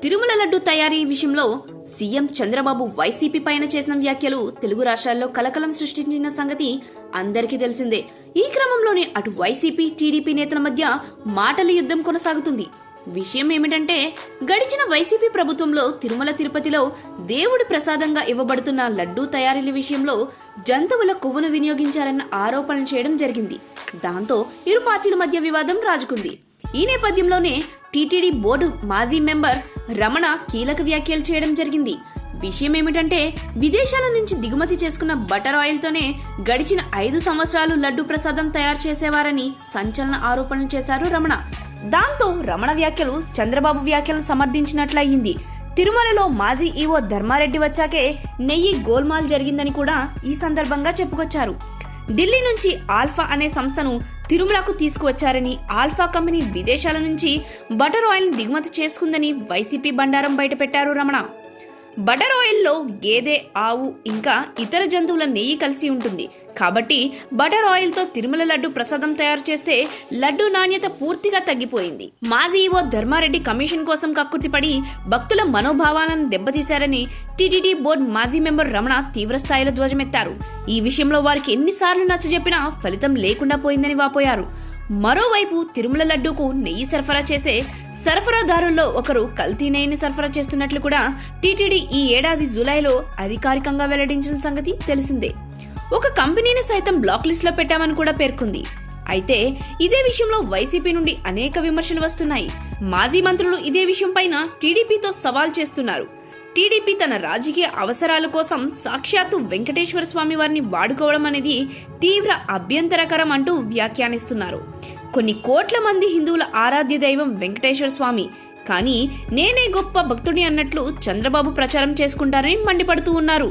తిరుమల లడ్డు తయారీ విషయంలో CM Chandrababu YCP పైన చేసిన వ్యాఖ్యలు తెలుగు రాష్ట్రాల్లో కలకలం సృష్టించిన సంగతి అందరికీ తెలిసిందే. ఈ క్రమంలోనే అటు వైసీపీ టీడీపీ నేతల మధ్య మాటల యుద్ధం కొనసాగుతుంది. విషయం ఏమిటంటే, గడిచిన వైసీపీ ప్రభుత్వంలో తిరుమల తిరుపతిలో దేవుడి ప్రసాదంగా ఇవ్వబడుతున్న లడ్డూ తయారీల విషయంలో జంతువుల కొవ్వును వినియోగించారన్న ఆరోపణలు చేయడం జరిగింది. దాంతో ఇరు పార్టీల మధ్య వివాదం రాజుకుంది. ఈ నేపథ్యంలోనే టీటీడీ బోర్డు మాజీ మెంబర్ రమణ కీలక వ్యాఖ్యలు చేయడం జరిగింది. విషయం ఏమిటంటే, విదేశాల నుంచి దిగుమతి చేసుకున్న బటర్ ఆయిల్ తోనే గడిచిన 5 సంవత్సరాలు లడ్డు ప్రసాదం తయారు చేసేవారని సంచలన ఆరోపణలు చేశారు రమణ. దాంతో రమణ వ్యాఖ్యలు చంద్రబాబు వ్యాఖ్యలను సమర్థించినట్లయింది. తిరుమలలో మాజీ ఈవో ధర్మారెడ్డి వచ్చాకే నెయ్యి గోల్మాల్ జరిగిందని కూడా ఈ సందర్భంగా చెప్పుకొచ్చారు. ఢిల్లీ నుంచి ఆల్ఫా అనే సంస్థను తిరుమలకు తీసుకువచ్చారని, ఆల్ఫా కంపెనీ విదేశాల నుంచి బటర్ ఆయిల్ దిగుమతి చేసుకుందని వైసీపీ బండారం బయటపెట్టారు రమణ. బటర్ ఆయిల్లో గేదె, ఆవు ఇంకా ఇతర జంతువుల నెయ్యి కలిసి ఉంటుంది కాబట్టి బటర్ ఆయిల్ తో తిరుమల లడ్డు ప్రసాదం తయారు చేస్తే లడ్డు నాణ్యత పూర్తిగా తగ్గిపోయింది. మాజీ ఈవో ధర్మారెడ్డి కమిషన్ కోసం కక్కుర్తిపడి భక్తుల మనోభావాలను దెబ్బతీశారని టీటీడీ బోర్డు మాజీ మెంబర్ రమణ తీవ్రస్థాయిలో ధ్వజమెత్తారు. ఈ విషయంలో వారికి ఎన్నిసార్లు నచ్చజెప్పినా ఫలితం లేకుండా పోయిందని వాపోయారు. మరోవైపు తిరుమల లడ్డూకు నెయ్యి సరఫరా చేసే సరఫరాదారుల్లో ఒకరు కల్తీ నెయ్యిని సరఫరా చేస్తున్నట్లు కూడా టీటీడీ ఈ ఏడాది జూలైలో అధికారికంగా వెల్లడించిన సంగతి తెలిసిందే. ఒక కంపెనీని సైతం బ్లాక్ లిస్ట్ లో పెట్టామని కూడా పేర్కొంది. అయితే ఇదే విషయంలో వైసీపీ నుండి అనేక విమర్శలు వస్తున్నాయి. మాజీ మంత్రులు ఇదే విషయం పైన టీడీపీతో సవాల్ చేస్తున్నారు. టీడీపీ తన రాజకీయ అవసరాల కోసం సాక్షాత్తు వెంకటేశ్వర స్వామి వారిని వాడుకోవడం అనేది తీవ్ర అభ్యంతరకరం అంటూ వ్యాఖ్యానిస్తున్నారు. కొన్ని కోట్ల మంది హిందువుల ఆరాధ్య దైవం వెంకటేశ్వర స్వామి, కానీ నేనే గొప్ప భక్తుడి అన్నట్లు చంద్రబాబు ప్రచారం చేసుకుంటారని మండిపడుతూ ఉన్నారు.